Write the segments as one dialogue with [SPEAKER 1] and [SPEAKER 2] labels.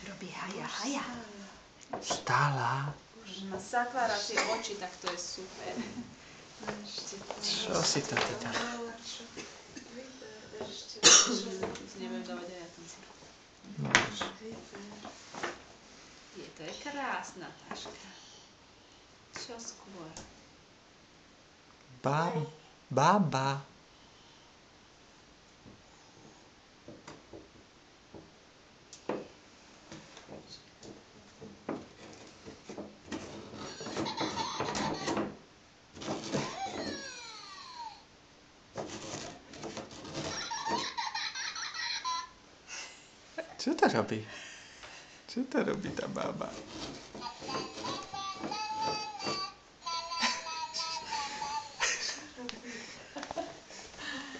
[SPEAKER 1] Robí haja.
[SPEAKER 2] Vstala.
[SPEAKER 1] Už má zakláracie oči, tak to je super.
[SPEAKER 2] Čo si to ty tam?
[SPEAKER 1] Neviem dávať aj ja tam si. To je krásna taška. Čo skôr?
[SPEAKER 2] Baba. Čo to robí? Čo to robí tá bába?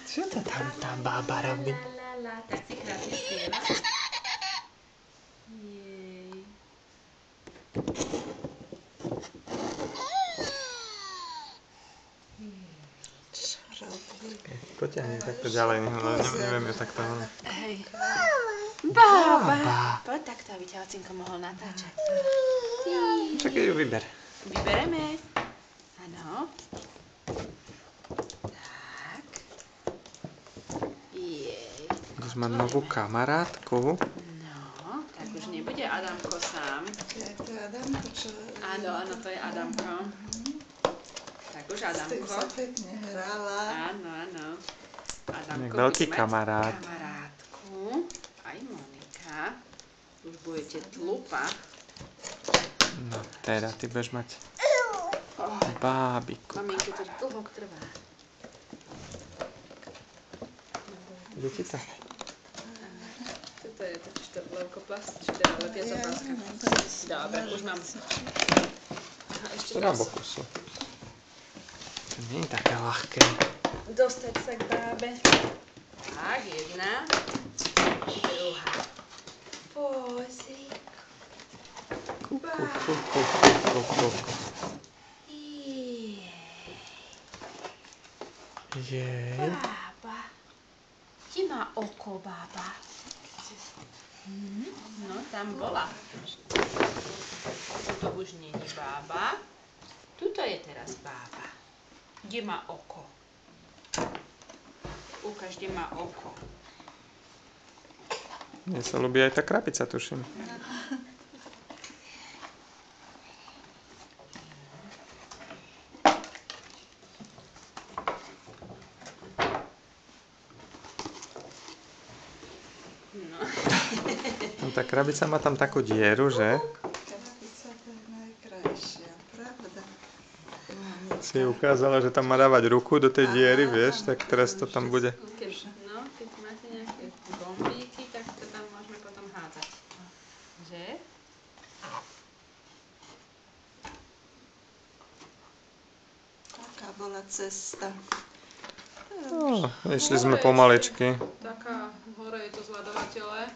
[SPEAKER 2] Čo to tam tá bába robí?
[SPEAKER 1] Tak si krásne spieva. Jej.
[SPEAKER 3] Čo robí?
[SPEAKER 2] Poťahni takto ďalej, neviem ju takto.
[SPEAKER 1] Hej. Bába. Poď takto, aby ťa ocinko mohol natáčať.
[SPEAKER 2] Čakaj, ju vyber.
[SPEAKER 1] Vybereme. Áno. Tak. Jej.
[SPEAKER 2] Už má novú kamarátku.
[SPEAKER 1] No, tak už nebude Adamko sám.
[SPEAKER 3] To je Adamko, čo...
[SPEAKER 1] Áno, to je Adamko. Tak už
[SPEAKER 3] S tým
[SPEAKER 1] Adamko.
[SPEAKER 3] sa pekne hrala.
[SPEAKER 1] Áno. Adamko
[SPEAKER 2] Veľký
[SPEAKER 1] bude mať
[SPEAKER 2] kamarát.
[SPEAKER 1] kamarátku. Aj Monika. Už budete tlupať.
[SPEAKER 2] No, teda ty budeš mať bábiku.
[SPEAKER 1] Maminke to dlho trvá.
[SPEAKER 2] Ide ti to?
[SPEAKER 1] Toto je totižto leukoplast, či teda lepiaca páska. Dobre, už mám. Aha, ešte
[SPEAKER 2] To na
[SPEAKER 1] raz.
[SPEAKER 2] boku sú. To nie je také ľahké.
[SPEAKER 1] Dostať sa k bábe. Tak, jedna. Druhá. Pozri.
[SPEAKER 2] Kuku. Jej.
[SPEAKER 1] Bába. Kde má oko bába? No, tam bola. Tuto už nie je bába. Tuto je teraz bába. Kde má oko? Ukáž, kde má oko.
[SPEAKER 2] Mne sa ľúbi aj tá krabica, tuším.
[SPEAKER 1] No.
[SPEAKER 2] Tá krabica má tam takú dieru, že?
[SPEAKER 3] Krabica to je najkrajšia, pravda?
[SPEAKER 2] Si ukázala, že tam má dávať ruku do tej diery, vieš, tak teraz to tam bude.
[SPEAKER 1] Keď máte nejaké gombíky, tak to tam môžeme potom hádzať. Že?
[SPEAKER 3] Taká bola cesta.
[SPEAKER 2] No, išli sme pomaličky.
[SPEAKER 1] Taká, hore je to zľadovatele,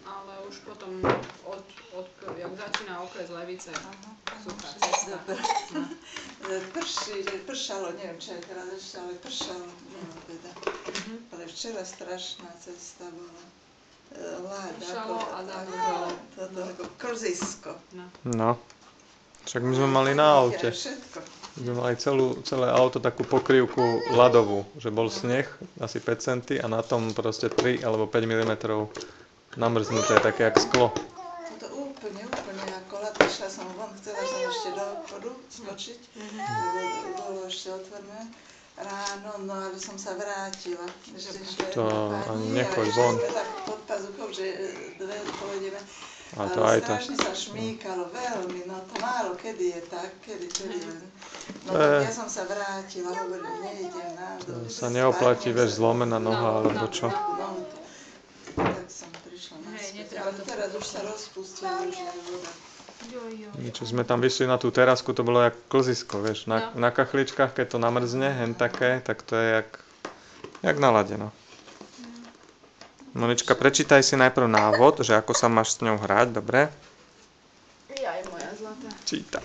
[SPEAKER 1] ale už potom jak začína okres Levice, suchá cesta.
[SPEAKER 3] Dobre. Pršalo, neviem, čo je teraz ešte, ale pršalo. No, teda. Ale včera strašná cesta bola. Láda,
[SPEAKER 1] Pršalo a
[SPEAKER 3] ako krzisko.
[SPEAKER 2] No. Však my sme mali na aute.
[SPEAKER 3] Všetko.
[SPEAKER 2] My sme mali celé auto takú pokrývku ľadovú, že bol sneh, asi 5 cm a na tom proste 3 alebo 5 mm namrznuté, také jak sklo.
[SPEAKER 3] To úplne ako ľad. Išla som von, chcela som ešte do obchodu skočiť, bolo ešte otvorené ráno, no aby som sa vrátila.
[SPEAKER 2] To ani nechoď von.
[SPEAKER 3] Tak pod pazuchou, že dve pôjdeme.
[SPEAKER 2] A to aj to.
[SPEAKER 3] Strašne sa šmíkalo, veľmi, no to málo kedy je tak, kedy len. No tak ja som sa vrátila, hovorím, nejdem na dole.
[SPEAKER 2] To sa neoplatí, vieš, zlomená noha alebo čo.
[SPEAKER 3] Tak som prišla naspäť, ale teraz už sa rozpustila, už je voda.
[SPEAKER 2] Čo sme tam vyšli na tú terasku, to bolo jak klzisko, vieš, na kachličkách, keď to namrzne, hen také, tak to je jak na lade, no. Monička, prečítaj si najprv návod, že ako sa máš s ňou hrať, dobre?
[SPEAKER 1] Jaj, moja zlatá.
[SPEAKER 2] Číta.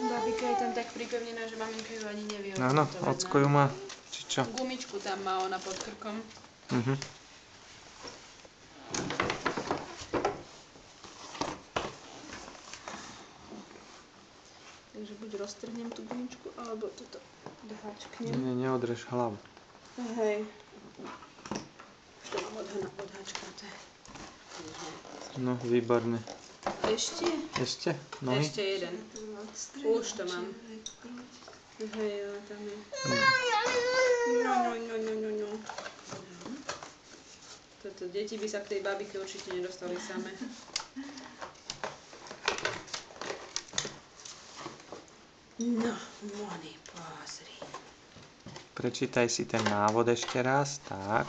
[SPEAKER 1] Babika je tam tak pripevnená, že maminka ju ani nevie.
[SPEAKER 2] Áno, ocko ju má. Či čo?
[SPEAKER 1] Gumičku tam má ona pod krkom.
[SPEAKER 2] Mhm.
[SPEAKER 1] Takže buď roztrhnem tú guničku, alebo toto doháčknem.
[SPEAKER 2] Nie, neodrež hlavu.
[SPEAKER 1] Hej. Už to mám odháčkaté.
[SPEAKER 2] No, výborne.
[SPEAKER 1] Ešte?
[SPEAKER 2] Ešte? Nohy?
[SPEAKER 1] Ešte jeden. Už to mám. Hej, ale tam je. No. Toto deti by sa k tej babike určite nedostali same. No, Moni, pozri.
[SPEAKER 2] Prečítaj si ten návod ešte raz. Tak.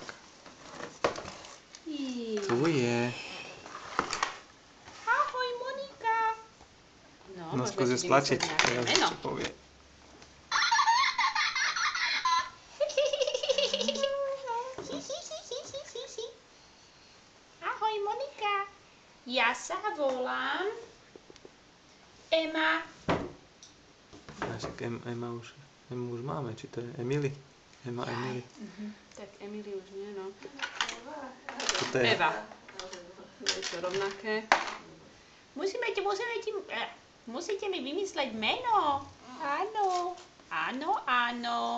[SPEAKER 2] Tu je.
[SPEAKER 1] Ahoj, Monika.
[SPEAKER 2] No, skúsi stlačiť. Teraz
[SPEAKER 1] Meno.
[SPEAKER 2] čo povie.
[SPEAKER 1] Ahoj, Monika. Ja sa volám Ema.
[SPEAKER 2] Však Emu už máme, či to je Emily? Emily.
[SPEAKER 1] Tak Emily už nie, no.
[SPEAKER 2] Toto je
[SPEAKER 1] Eva. Je to rovnaké. Musíte mi vymysleť meno. Áno. Áno.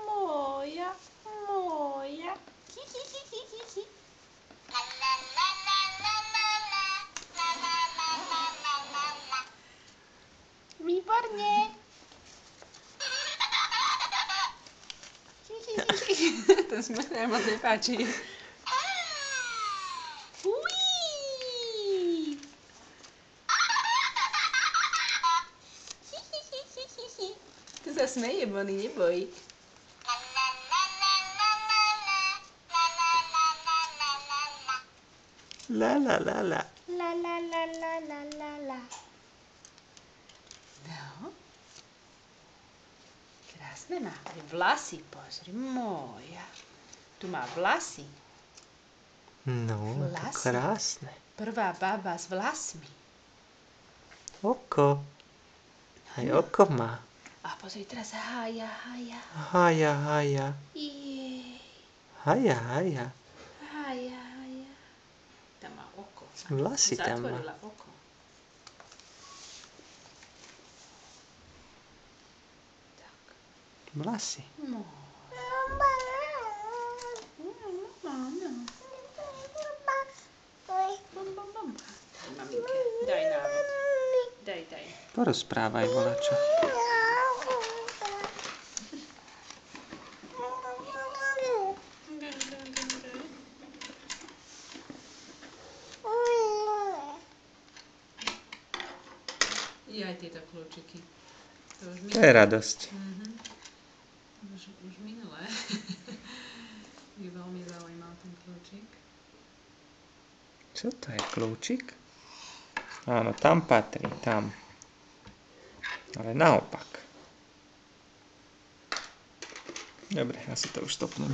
[SPEAKER 1] Moja. Výborne. Ten smiech sa moc nepáči. Tu sa smeje, Moni, neboj.
[SPEAKER 2] La la la la.
[SPEAKER 1] La. No. Krásne má vlasy, pozri, moja. Tu má vlasy.
[SPEAKER 2] No, to
[SPEAKER 1] Vlasy.
[SPEAKER 2] krásne.
[SPEAKER 1] Prvá baba s vlasmi.
[SPEAKER 2] Oko. Aj oko má.
[SPEAKER 1] A pozri, teraz hája.
[SPEAKER 2] Haja.
[SPEAKER 1] Jej.
[SPEAKER 2] Haja.
[SPEAKER 1] Hája. Tam má oko.
[SPEAKER 2] Vlasy tam má.
[SPEAKER 1] Zatvorila oko. Tak.
[SPEAKER 2] Vlasy.
[SPEAKER 1] No. Maminke, daj návod. Daj.
[SPEAKER 2] Porozprávaj volačo.
[SPEAKER 1] Aj tieto kľúčiky. To už
[SPEAKER 2] To je radosť.
[SPEAKER 1] Už minulé. Je veľmi zaujímal ten kľúčik.
[SPEAKER 2] Čo to je kľúčik? Áno, tam patrí, tam. Ale naopak. Dobre, ja si to už stopnem.